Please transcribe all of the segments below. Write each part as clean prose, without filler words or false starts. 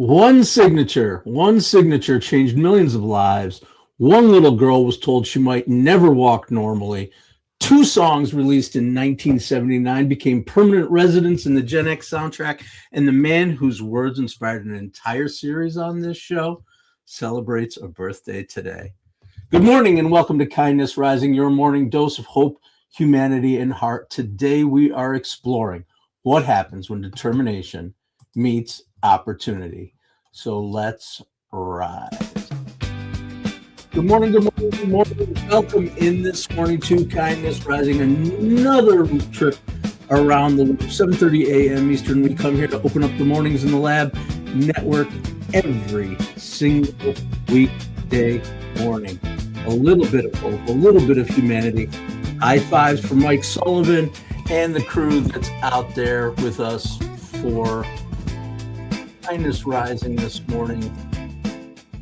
One signature changed millions of lives. One little girl was told she might never walk normally. Two songs released in 1979 became permanent residents in the Gen X soundtrack. And the man whose words inspired an entire series on this show celebrates a birthday today. Good morning and welcome to Kindness Rising, your morning dose of hope, humanity, and heart. Today we are exploring what happens when determination meets opportunity. So let's rise. Good morning, good morning, good morning. Welcome in this morning to Kindness Rising, another trip around the loop. 7:30 a.m. Eastern. We come here to open up the mornings in the lab network every single weekday morning. A little bit of hope, a little bit of humanity. High fives from Mike Sullivan and the crew that's out there with us for Kindness Rising this morning.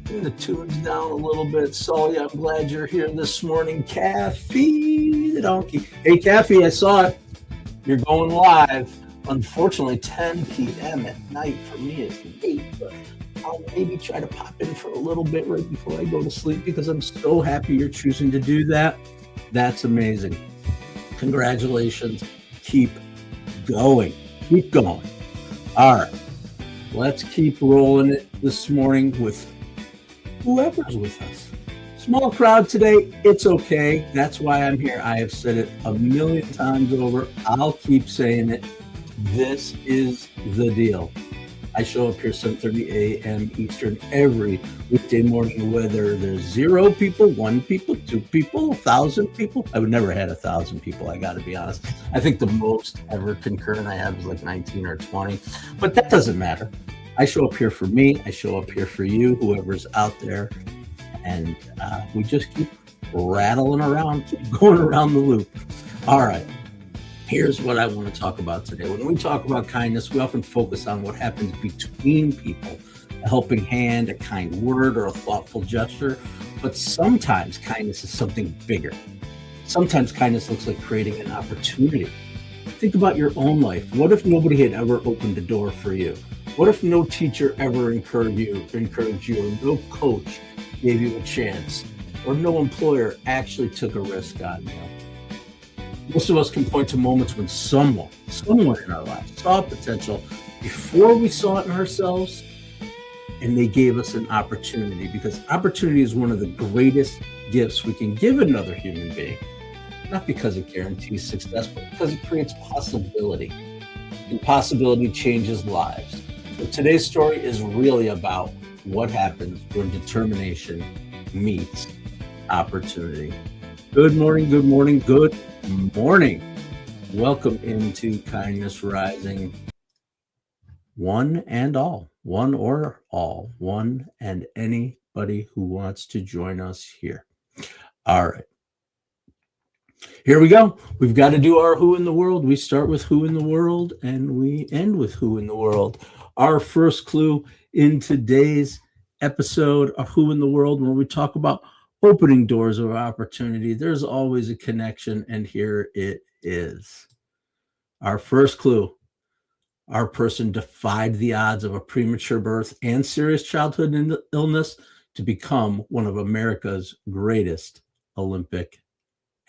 Bring the tunes down a little bit. Sully, I'm glad you're here this morning. Kathy the donkey. Hey, Kathy, I saw it. You're going live. Unfortunately, 10 p.m. at night for me is late, but I'll maybe try to pop in for a little bit right before I go to sleep because I'm so happy you're choosing to do that. That's amazing. Congratulations. Keep going. Keep going. All right. Let's keep rolling it this morning with whoever's with us. Small crowd today. It's okay. That's why I'm here. I have said it a million times over. I'll keep saying it. This is the deal. I show up here 7:30 a.m. Eastern every weekday morning, whether there's 0 people, 1 people, 2 people, 1,000 people. I would never had 1,000 people, I got to be honest. I think the most ever concurrent I had was like 19 or 20, but that doesn't matter. I show up here for me. I show up here for you, whoever's out there, and we just keep rattling around, keep going around the loop. All right. Here's what I want to talk about today. When we talk about kindness, we often focus on what happens between people, a helping hand, a kind word, or a thoughtful gesture. But sometimes kindness is something bigger. Sometimes kindness looks like creating an opportunity. Think about your own life. What if nobody had ever opened a door for you? What if no teacher ever encouraged you, or no coach gave you a chance, or no employer actually took a risk on you? Most of us can point to moments when someone in our lives saw potential before we saw it in ourselves, and they gave us an opportunity, because opportunity is one of the greatest gifts we can give another human being. Not because it guarantees success, but because it creates possibility. And possibility changes lives. So today's story is really about what happens when determination meets opportunity. Good morning, good morning, good morning. Welcome into Kindness Rising. One and all, one or all, one and anybody who wants to join us here. All right. Here we go. We've got to do our who in the world. We start with who in the world and we end with who in the world. Our first clue in today's episode of Who in the World, when we talk about opening doors of opportunity, there's always a connection, and here it is. Our first clue. Our person defied the odds of a premature birth and serious childhood illness to become one of America's greatest Olympic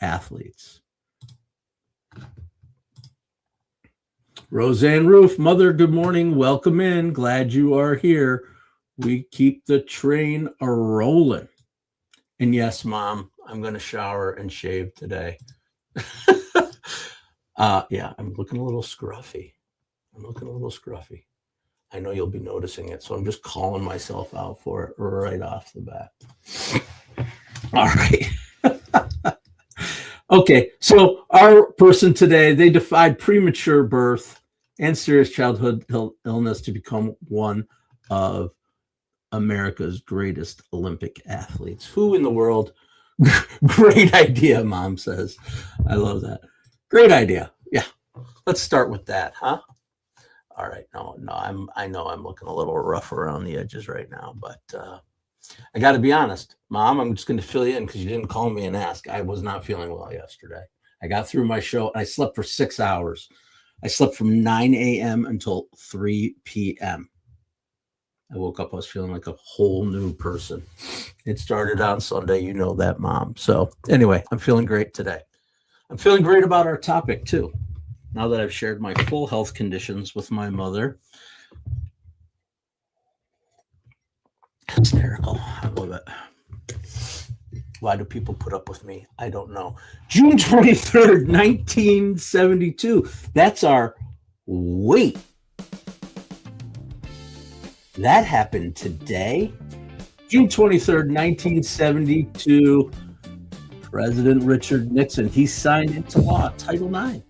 athletes. Roseanne Roof, mother, good morning. Welcome in. Glad you are here. We keep the train a-rolling. And yes, Mom, I'm going to shower and shave today. Yeah, I'm looking a little scruffy. I know you'll be noticing it, so I'm just calling myself out for it right off the bat. All right. Okay, so our person today, they defied premature birth and serious childhood illness to become one of America's greatest Olympic athletes. Who in the world? Great idea, Mom says. I love that. Great idea. Yeah, let's start with that, huh? All right. No, I know I'm looking a little rough around the edges right now, but I got to be honest, Mom, I'm just going to fill you in because you didn't call me and ask. I was not feeling well yesterday. I got through my show and I slept for 6 hours. I slept from 9 a.m. until 3 p.m. I woke up, I was feeling like a whole new person. It started on Sunday, you know that, Mom. So, anyway, I'm feeling great today. I'm feeling great about our topic, too. Now that I've shared my full health conditions with my mother, hysterical. I love it. Why do people put up with me? I don't know. June 23rd, 1972. That's our wait. That happened today. June 23rd, 1972. President Richard Nixon, he signed into law Title IX.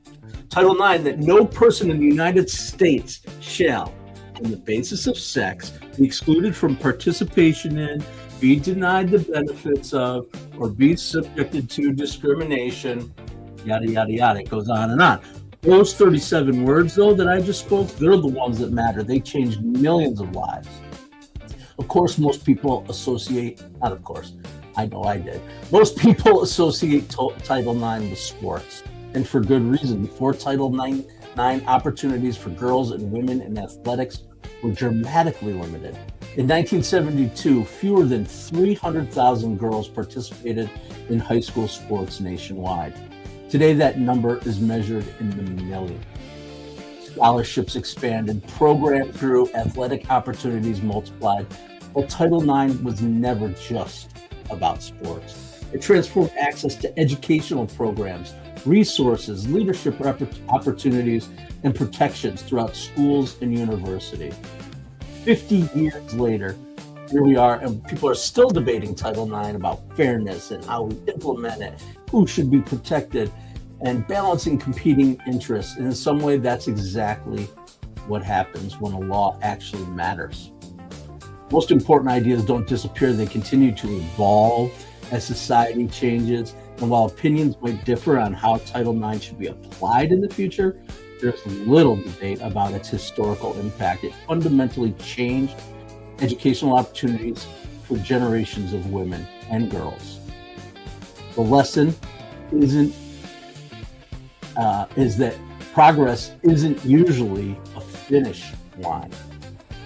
Title IX, that no person in the United States shall, on the basis of sex, be excluded from participation in, be denied the benefits of, or be subjected to discrimination, yada, yada, yada. It goes on and on. Those 37 words, though, that I just spoke, they're the ones that matter. They changed millions of lives. Of course, most people associate, not of course, I know I did. Most people associate Title IX with sports, and for good reason. Before Title IX, opportunities for girls and women in athletics were dramatically limited. In 1972, fewer than 300,000 girls participated in high school sports nationwide. Today, that number is measured in the millions. Scholarships expanded, programs grew, athletic opportunities multiplied. But Title IX was never just about sports. It transformed access to educational programs, resources, leadership opportunities, and protections throughout schools and universities. 50 years later, here we are, and people are still debating Title IX about fairness and how we implement it, who should be protected, and balancing competing interests. And in some way, that's exactly what happens when a law actually matters. Most important ideas don't disappear, they continue to evolve as society changes. And while opinions might differ on how Title IX should be applied in the future, there's little debate about its historical impact. It fundamentally changed educational opportunities for generations of women and girls. The lesson is that progress isn't usually a finish line.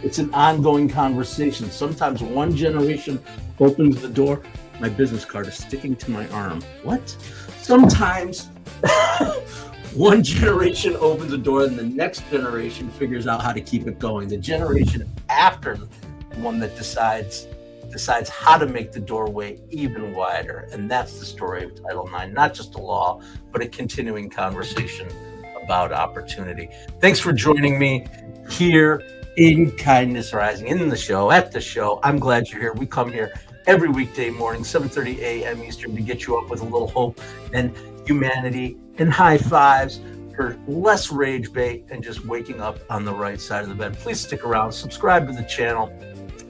It's an ongoing conversation. Sometimes one generation opens the door. My business card is sticking to my arm. What? Sometimes one generation opens the door and the next generation figures out how to keep it going. The generation after the one that decides how to make the doorway even wider. And that's the story of Title IX, not just a law, but a continuing conversation about opportunity. Thanks for joining me here in Kindness Rising, at the show. I'm glad you're here. We come here every weekday morning, 7:30 a.m. Eastern, to get you up with a little hope and humanity and high fives for less rage bait and just waking up on the right side of the bed. Please stick around, subscribe to the channel.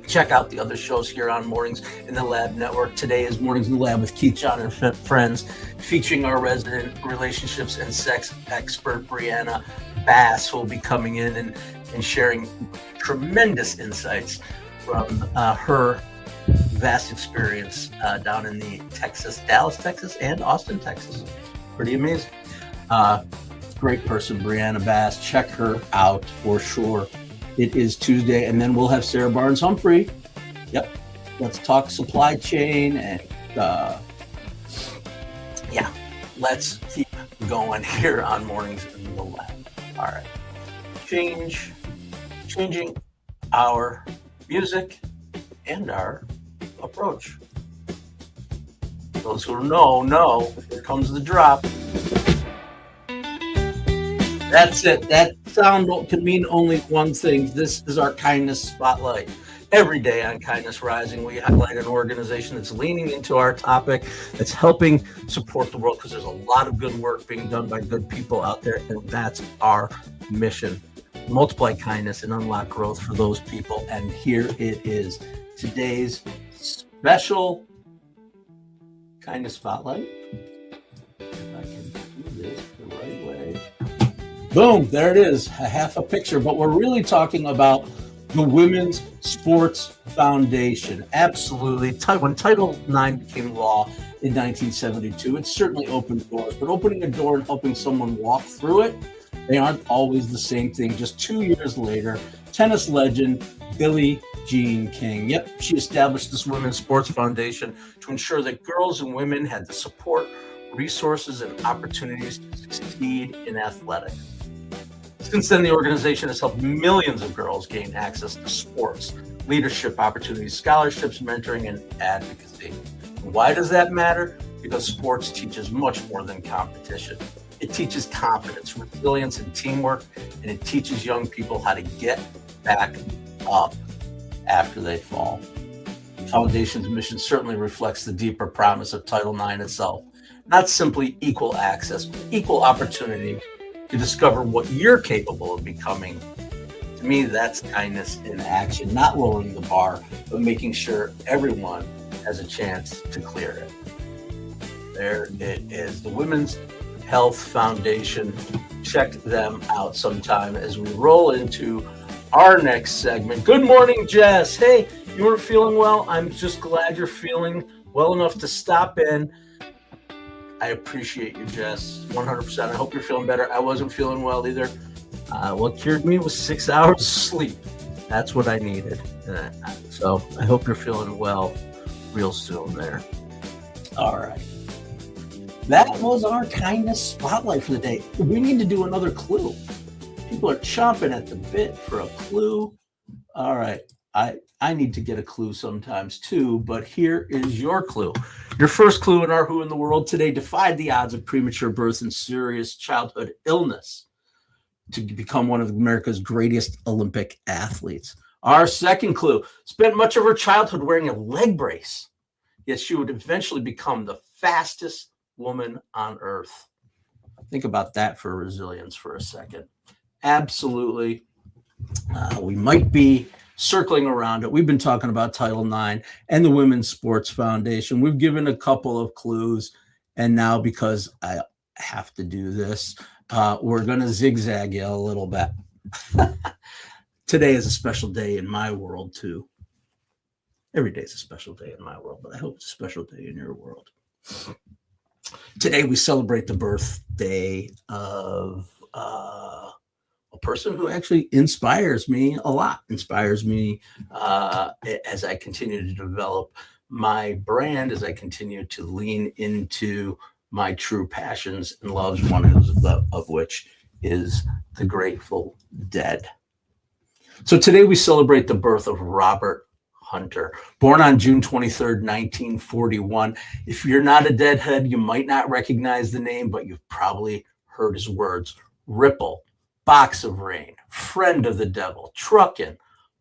Check out the other shows here on Mornings in the Lab Network. Today is Mornings in the Lab with Keith, John, and Friends, featuring our resident relationships and sex expert, Brianna Bass, who will be coming in and sharing tremendous insights from her vast experience down in the Dallas, Texas, and Austin, Texas. Pretty amazing. Great person, Brianna Bass. Check her out for sure. It is Tuesday, and then we'll have Sarah Barnes-Humphrey. Yep. Let's talk supply chain and let's keep going here on Mornings in the Lab. All right. Changing our music and our approach. Those who know, here comes the drop. That's it. That sound can mean only one thing. This is our Kindness Spotlight. Every day on Kindness Rising, we highlight an organization that's leaning into our topic, that's helping support the world, because there's a lot of good work being done by good people out there, and that's our mission. Multiply kindness and unlock growth for those people. And here it is, today's special Kindness Spotlight. If I can do this the right way. Boom, there it is, a half a picture. But we're really talking about the Women's Sports Foundation. Absolutely. When Title IX became law in 1972, it certainly opened doors. But opening a door and helping someone walk through it, they aren't always the same thing. Just 2 years later, tennis legend Billie Jean King. Yep, she established this Women's Sports Foundation to ensure that girls and women had the support, resources, and opportunities to succeed in athletics. Since then, the organization has helped millions of girls gain access to sports, leadership opportunities, scholarships, mentoring, and advocacy. And why does that matter? Because sports teaches much more than competition. It teaches confidence, resilience, and teamwork, and it teaches young people how to get back up after they fall. The Foundation's mission certainly reflects the deeper promise of Title IX itself, not simply equal access, but equal opportunity to discover what you're capable of becoming. To me, that's kindness in action, not lowering the bar, but making sure everyone has a chance to clear it. There it is, the Women's Health Foundation. Check them out sometime as we roll into our next segment. Good morning, Jess. Hey, you were feeling well? I'm just glad you're feeling well enough to stop in. I appreciate you, Jess, 100%. I hope you're feeling better. I wasn't feeling well either. What cured me was 6 hours of sleep. That's what I needed. So I hope you're feeling well real soon there. All right. That was our kindness spotlight for the day. We need to do another clue. People are chomping at the bit for a clue. All right. I need to get a clue sometimes too, but here is your clue. Your first clue in our Who in the World today: defied the odds of premature birth and serious childhood illness to become one of America's greatest Olympic athletes. Our second clue: spent much of her childhood wearing a leg brace, yet she would eventually become the fastest woman on earth. Think about that for resilience for a second. Absolutely. We might be circling around it. We've been talking about Title IX and the Women's Sports Foundation. We've given a couple of clues, and now because I have to do this, we're going to zigzag you a little bit. Today is a special day in my world too. Every day is a special day in my world, but I hope it's a special day in your world. Today we celebrate the birthday of a person who actually inspires me a lot, inspires me as I continue to develop my brand, as I continue to lean into my true passions and loves, one of which is the Grateful Dead. So today we celebrate the birth of Robert Hunter, born on June 23rd, 1941. If you're not a Deadhead, you might not recognize the name, but you've probably heard his words: Ripple, Box of Rain, Friend of the Devil, Truckin,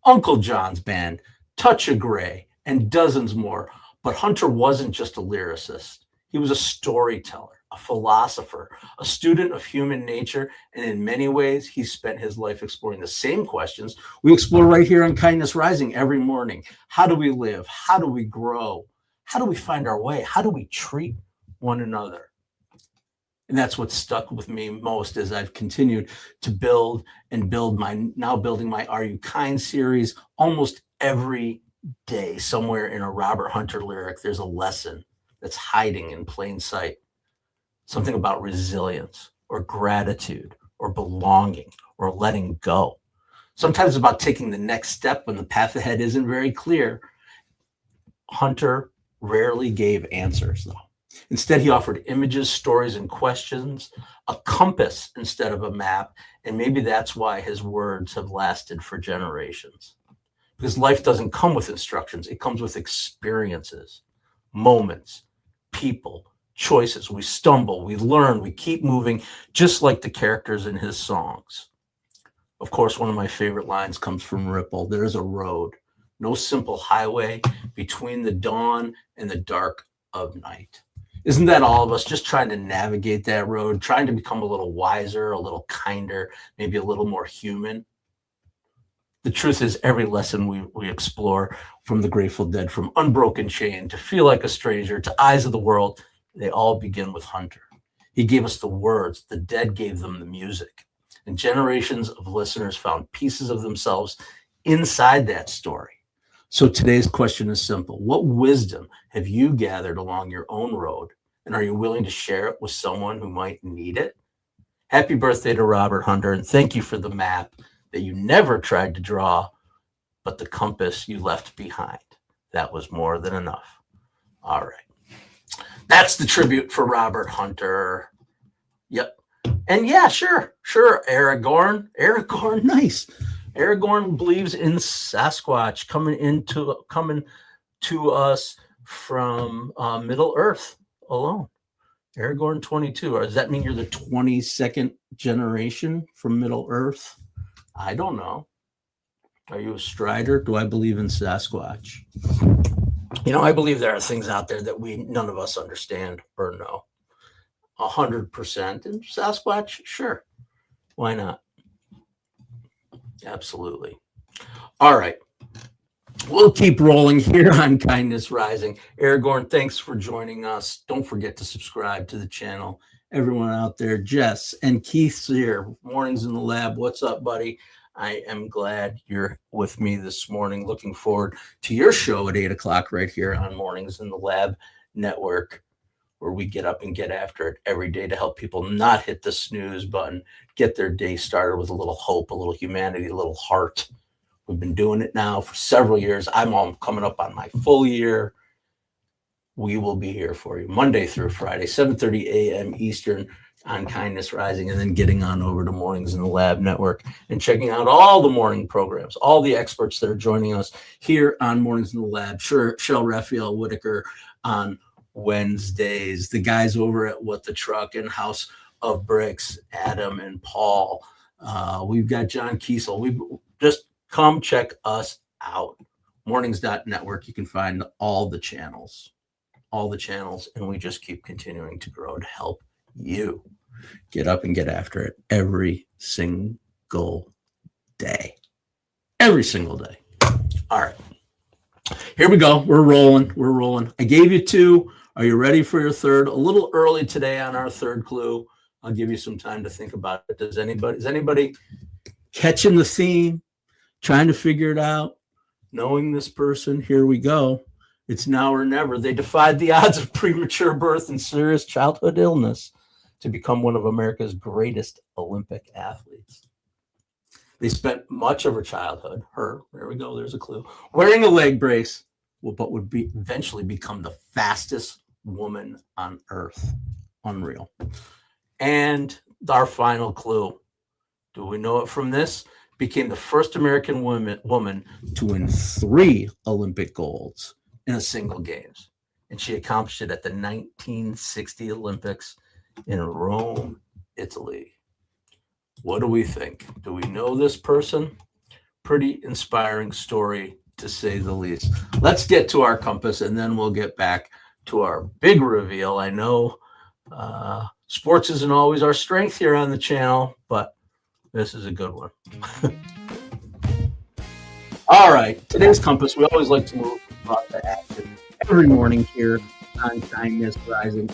Uncle John's Band, Touch of Grey, and dozens more. But Hunter wasn't just a lyricist. He was a storyteller, a philosopher, a student of human nature, and in many ways, he spent his life exploring the same questions we explore right here on Kindness Rising every morning. How do we live? How do we grow? How do we find our way? How do we treat one another? And that's what stuck with me most as I've continued to build building my Are You Kind series. Almost every day, somewhere in a Robert Hunter lyric, there's a lesson that's hiding in plain sight. Something about resilience or gratitude or belonging or letting go. Sometimes about taking the next step when the path ahead isn't very clear. Hunter rarely gave answers, though. Instead, he offered images, stories, and questions, a compass instead of a map. And maybe that's why his words have lasted for generations. Because life doesn't come with instructions. It comes with experiences, moments, people, choices. We stumble, we learn, we keep moving, just like the characters in his songs. Of course, one of my favorite lines comes from Ripple. There's a road, no simple highway between the dawn and the dark of night. Isn't that all of us just trying to navigate that road, trying to become a little wiser, a little kinder, maybe a little more human? The truth is, every lesson we explore, from the Grateful Dead, from Unbroken Chain to Feel Like a Stranger to Eyes of the World, they all begin with Hunter. He gave us the words, the Dead gave them the music. And generations of listeners found pieces of themselves inside that story. So today's question is simple. What wisdom have you gathered along your own road? And are you willing to share it with someone who might need it? Happy birthday to Robert Hunter, and thank you for the map that you never tried to draw but the compass you left behind. That was more than enough. All right. That's the tribute for Robert Hunter. Yep. And yeah, sure. Aragorn, nice. Aragorn believes in Sasquatch coming to us from Middle Earth alone. Aragorn 22. Or does that mean you're the 22nd generation from Middle Earth? I don't know. Are you a Strider? Do I believe in Sasquatch? I believe there are things out there that none of us understand or know. 100%. And Sasquatch, sure. Why not? Absolutely. All right. We'll keep rolling here on Kindness Rising. Aragorn, thanks for joining us. Don't forget to subscribe to the channel. Everyone out there, Jess and Keith's here. Mornings in the Lab. What's up, buddy? I am glad you're with me this morning. Looking forward to your show at 8 o'clock right here on Mornings in the Lab Network, where we get up and get after it every day to help people not hit the snooze button, get their day started with a little hope, a little humanity, a little heart. We've been doing it now for several years. I'm all coming up on my full year. We will be here for you Monday through Friday, 7:30 a.m. Eastern on Kindness Rising, and then getting on over to Mornings in the Lab Network and checking out all the morning programs, all the experts that are joining us here on Mornings in the Lab. Shel Raphael Whitaker on Wednesdays, the guys over at What the Truckin, House of Bricks, Adam and Paul. We've got John Kiesel. We just come check us out. Mornings.network. You can find all the channels, and we just keep continuing to grow to help you get up and get after it every single day. Every single day. All right. Here we go. We're rolling. I gave you 2. Are you ready for your third? A little early today on our third clue. I'll give you some time to think about it. Is anybody catching the theme? Trying to figure it out? Knowing this person? Here we go. It's now or never. They defied the odds of premature birth and serious childhood illness to become one of America's greatest Olympic athletes. They spent much of her childhood, there we go, there's a clue, wearing a leg brace, but would eventually become the fastest woman on earth. Unreal. And our final clue, do we know it from this? Became the first American woman to win 3 Olympic golds in a single games. And she accomplished it at the 1960 Olympics in Rome, Italy. What do we think? Do we know this person? Pretty inspiring story, to say the least. Let's get to our compass, and then we'll get back to our big reveal. I know sports isn't always our strength here on the channel, but this is a good one. All right, today's compass, we always like to move to action every morning here on Kindness Rising.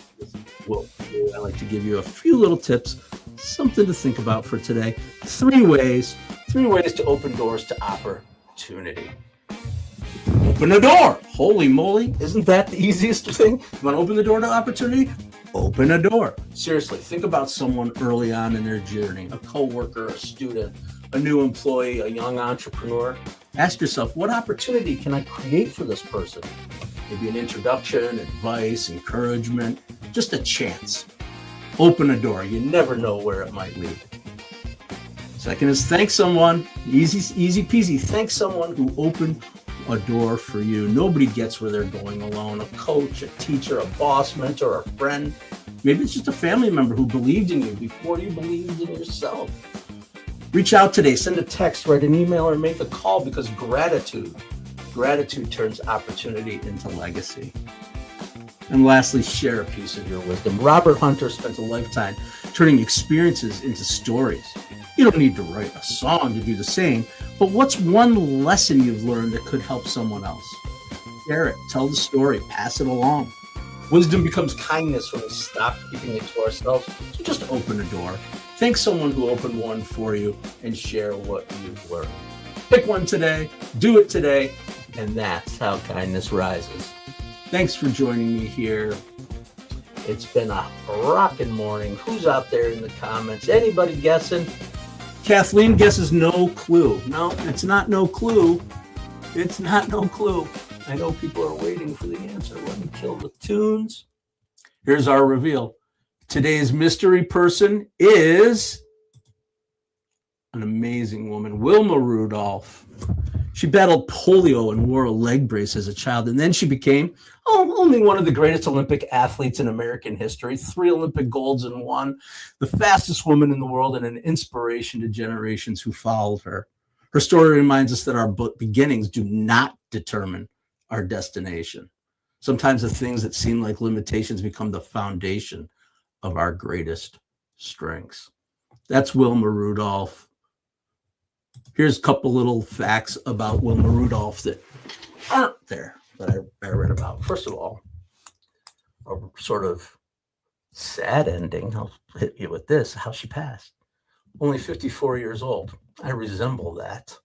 I like to give you a few little tips, something to think about for today. 3 ways to open doors to opportunity. Open a door. Holy moly, isn't that the easiest thing? You want to open the door to opportunity? Open a door. Seriously, think about someone early on in their journey, a coworker, a student, a new employee, a young entrepreneur. Ask yourself, what opportunity can I create for this person? Maybe an introduction, advice, encouragement, just a chance. Open a door. You never know where it might lead. Second is thank someone. Easy peasy. Thank someone who opened a door for you. Nobody gets where they're going alone. A coach, a teacher, a boss, mentor, a friend. Maybe it's just a family member who believed in you before you believed in yourself. Reach out today. Send a text, write an email, or make a call, because gratitude turns opportunity into legacy. And lastly, share a piece of your wisdom. Robert Hunter spent a lifetime turning experiences into stories. You don't need to write a song to do the same, but what's one lesson you've learned that could help someone else? Share it, tell the story, pass it along. Wisdom becomes kindness when we stop keeping it to ourselves. So just open a door. Thank someone who opened one for you and share what you've learned. Pick one today, do it today, and that's how kindness rises. Thanks for joining me here. It's been a rockin' morning. Who's out there in the comments? Anybody guessing? Kathleen guesses no clue. No, it's not no clue. It's not no clue. I know people are waiting for the answer. Let me kill the tunes. Here's our reveal. Today's mystery person is an amazing woman, Wilma Rudolph. She battled polio and wore a leg brace as a child, and then she became only one of the greatest Olympic athletes in American history, 3 Olympic golds in one, the fastest woman in the world, and an inspiration to generations who followed her. Her story reminds us that our beginnings do not determine our destination. Sometimes the things that seem like limitations become the foundation of our greatest strengths. That's Wilma Rudolph. Here's a couple little facts about Wilma Rudolph that aren't there that I read about. First of all, a sort of sad ending. I'll hit you with this, how she passed. Only 54 years old. I resemble that.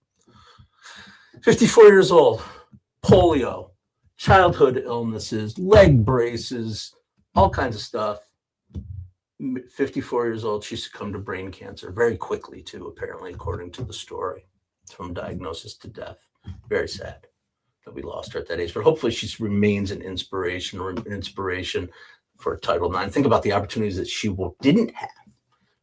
54 years old, polio, childhood illnesses, leg braces, all kinds of stuff. 54 years old, she succumbed to brain cancer very quickly, too, apparently, according to the story, from diagnosis to death. Very sad that we lost her at that age, but hopefully she remains an inspiration for Title IX. Think about the opportunities that she didn't have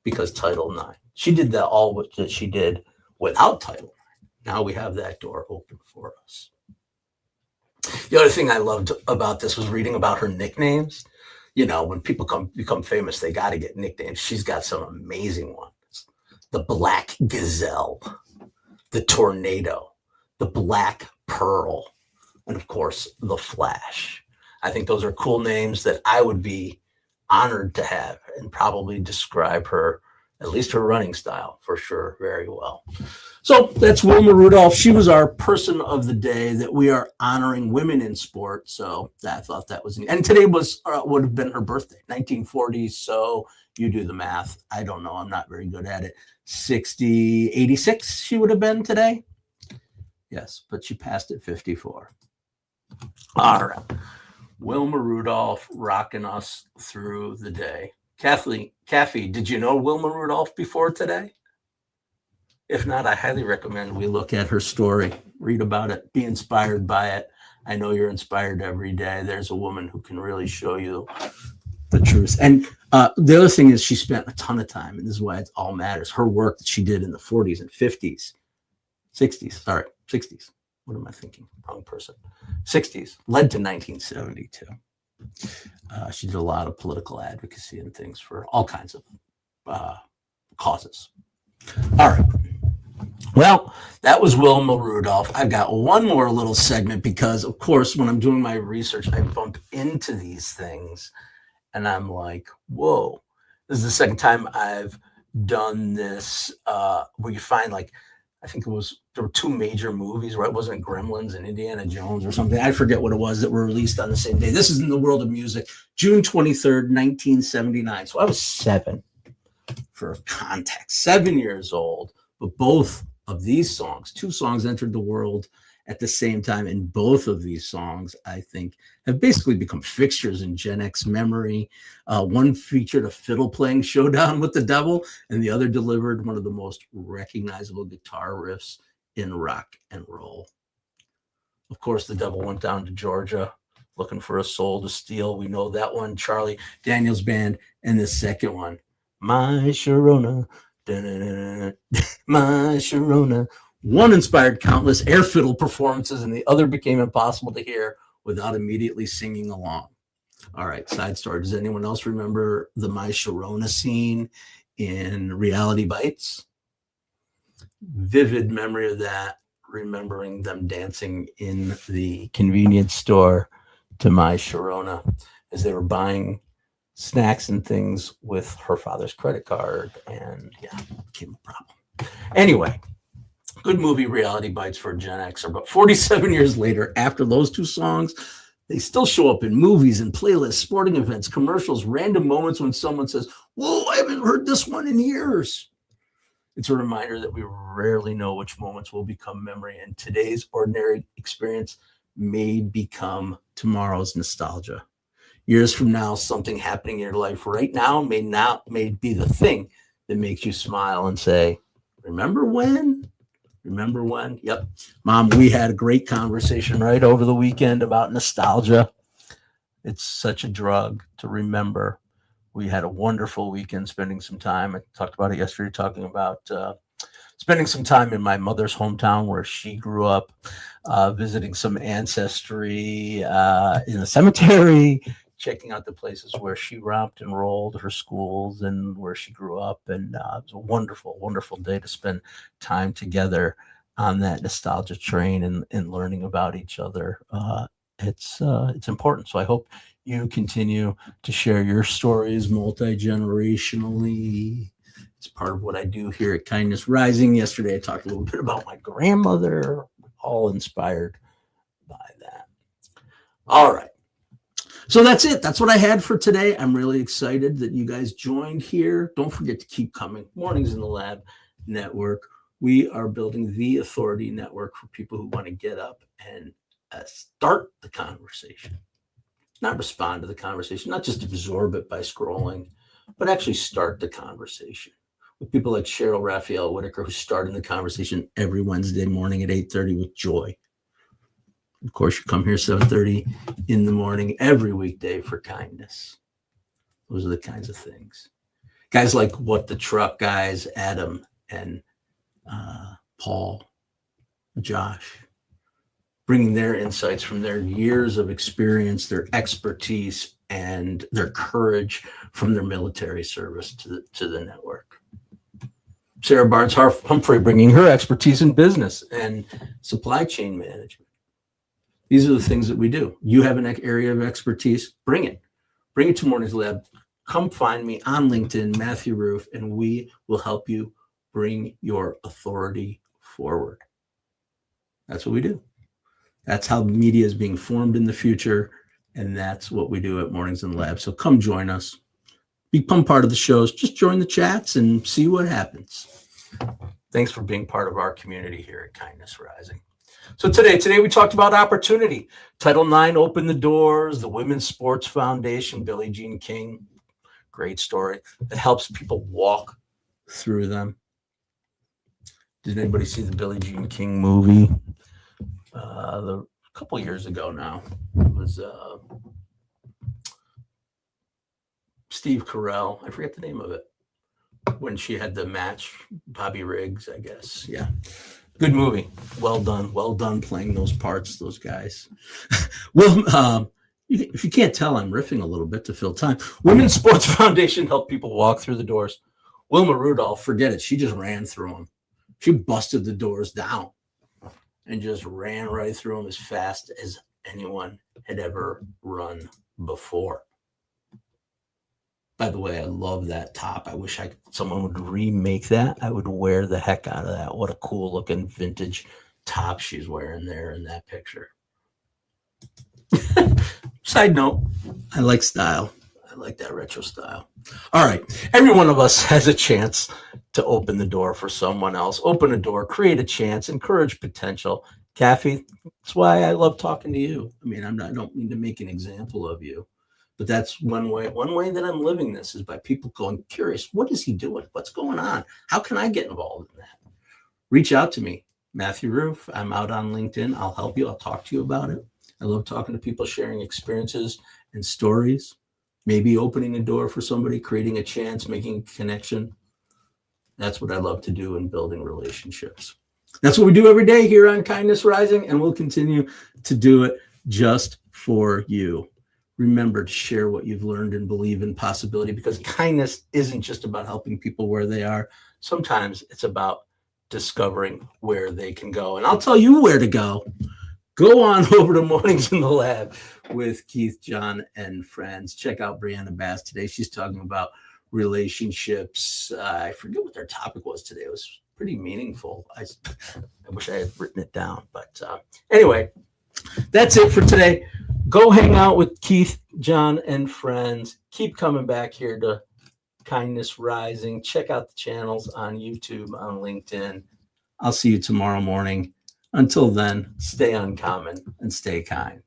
because Title IX. She did that all that she did without Title IX. Now we have that door open for us. The other thing I loved about this was reading about her nicknames. You know, when people become famous, they got to get nicknames. She's got some amazing ones. The Black Gazelle, the Tornado, the Black Pearl, and of course, the Flash. I think those are cool names that I would be honored to have and probably describe her, at least her running style, for sure, very well. So that's Wilma Rudolph. She was our person of the day that we are honoring women in sport. So I thought that was neat. And today would have been her birthday, 1940. So you do the math. I don't know. I'm not very good at it. 86 she would have been today. Yes, but she passed at 54. All right. Wilma Rudolph rocking us through the day. Kathy, did you know Wilma Rudolph before today? If not, I highly recommend we look at her story, read about it, be inspired by it. I know you're inspired every day. There's a woman who can really show you the truth. And the other thing is she spent a ton of time, and this is why it all matters, her work that she did in the 40s and 50s, 60s. What am I thinking? Wrong person. 60s, led to 1972. She did a lot of political advocacy and things for all kinds of causes. All right. Well, that was Wilma Rudolph. I've got one more little segment because, of course, when I'm doing my research, I bump into these things and I'm like, whoa, this is the second time I've done this where you find, like, I think there were 2 major movies, right? Wasn't Gremlins and Indiana Jones or something? I forget what it was that were released on the same day. This is in the world of music, June 23rd, 1979. So I was 7, for context, 7 years old, but both of these songs, 2 songs entered the world at the same time. And both of these songs, I think, have basically become fixtures in Gen X memory. One featured a fiddle playing showdown with the devil, and the other delivered one of the most recognizable guitar riffs in rock and roll. Of course, the devil went down to Georgia looking for a soul to steal. We know that one, Charlie Daniels Band. And the second one, My Sharona, My Sharona. One inspired countless air fiddle performances, and the other became impossible to hear without immediately singing along. All right, side story. Does anyone else remember the My Sharona scene in Reality Bites? Vivid memory of that, remembering them dancing in the convenience store to My Sharona as they were buying snacks and things with her father's credit card, and yeah, it became a problem. Anyway, good movie, Reality Bites for Gen Xer, but 47 years later, after those 2 songs, they still show up in movies and playlists, sporting events, commercials, random moments when someone says, whoa, I haven't heard this one in years. It's a reminder that we rarely know which moments will become memory, and today's ordinary experience may become tomorrow's nostalgia. Years from now, something happening in your life right now may be the thing that makes you smile and say, remember when? Remember when? Yep. Mom, we had a great conversation right over the weekend about nostalgia. It's such a drug to remember. We had a wonderful weekend spending some time. I talked about it yesterday, talking about spending some time in my mother's hometown where she grew up, visiting some ancestry in the cemetery, checking out the places where she romped and rolled, her schools, and where she grew up. And it was a wonderful, wonderful day to spend time together on that nostalgia train and learning about each other. It's important. So I hope you continue to share your stories multi-generationally. It's part of what I do here at Kindness Rising. Yesterday, I talked a little bit about my grandmother, all inspired by that. All right. So that's it. That's what I had for today. I'm really excited that you guys joined here. Don't forget to keep coming. Mornings in the Lab Network. We are building the authority network for people who want to get up and start the conversation, not respond to the conversation, not just absorb it by scrolling, but actually start the conversation. With people like Cheryl Raphael Whitaker, who start in the conversation every Wednesday morning at 8:30 with joy. Of course, you come here 7:30 in the morning every weekday for kindness. Those are the kinds of things. Guys like What the Truck guys, Adam and Paul, Josh, bringing their insights from their years of experience, their expertise, and their courage from their military service to the network. Sarah Barnes Humphrey bringing her expertise in business and supply chain management. These are the things that we do. You have an area of expertise, bring it. Bring it to Mornings Lab. Come find me on LinkedIn, Matthew Roof, and we will help you bring your authority forward. That's what we do. That's how media is being formed in the future, and that's what we do at Mornings in the Lab. So come join us. Become part of the shows. Just join the chats and see what happens. Thanks for being part of our community here at Kindness Rising. So today we talked about opportunity. Title IX opened the doors. The Women's Sports Foundation, Billie Jean King, great story that helps people walk through them. Did anybody see the Billie Jean King movie? A couple years ago now. It was Steve Carell. I forget the name of it. When she had the match, Bobby Riggs, I guess. Yeah. Good movie. Well done. Well done playing those parts, those guys. Well, if you can't tell, I'm riffing a little bit to fill time. Women's Sports Foundation helped people walk through the doors. Wilma Rudolph, forget it. She just ran through them. She busted the doors down and just ran right through them as fast as anyone had ever run before. By the way, I love that top. I wish someone would remake that. I would wear the heck out of that. What a cool looking vintage top she's wearing there in that picture. Side note, I like style. I like that retro style. All right. Every one of us has a chance to open the door for someone else. Open a door, create a chance, encourage potential. Kathy, that's why I love talking to you. I mean, I don't mean to make an example of you, but that's one way that I'm living this is by people going curious. What is he doing? What's going on? How can I get involved in that? Reach out to me, Matthew Roof. I'm out on LinkedIn. I'll help you. I'll talk to you about it. I love talking to people, sharing experiences and stories, maybe opening a door for somebody, creating a chance, making a connection. That's what I love to do in building relationships. That's what we do every day here on Kindness Rising, and we'll continue to do it just for you. Remember to share what you've learned and believe in possibility, because kindness isn't just about helping people where they are. Sometimes it's about discovering where they can go. And I'll tell you where to go. Go on over to Mornings in the Lab with Keith, John, and friends. Check out Brianna Bass today. She's talking about relationships. I forget what their topic was today. It was pretty meaningful. I wish I had written it down. But anyway, that's it for today. Go hang out with Keith, John, and friends. Keep coming back here to Kindness Rising. Check out the channels on YouTube, on LinkedIn. I'll see you tomorrow morning. Until then, stay uncommon and stay kind.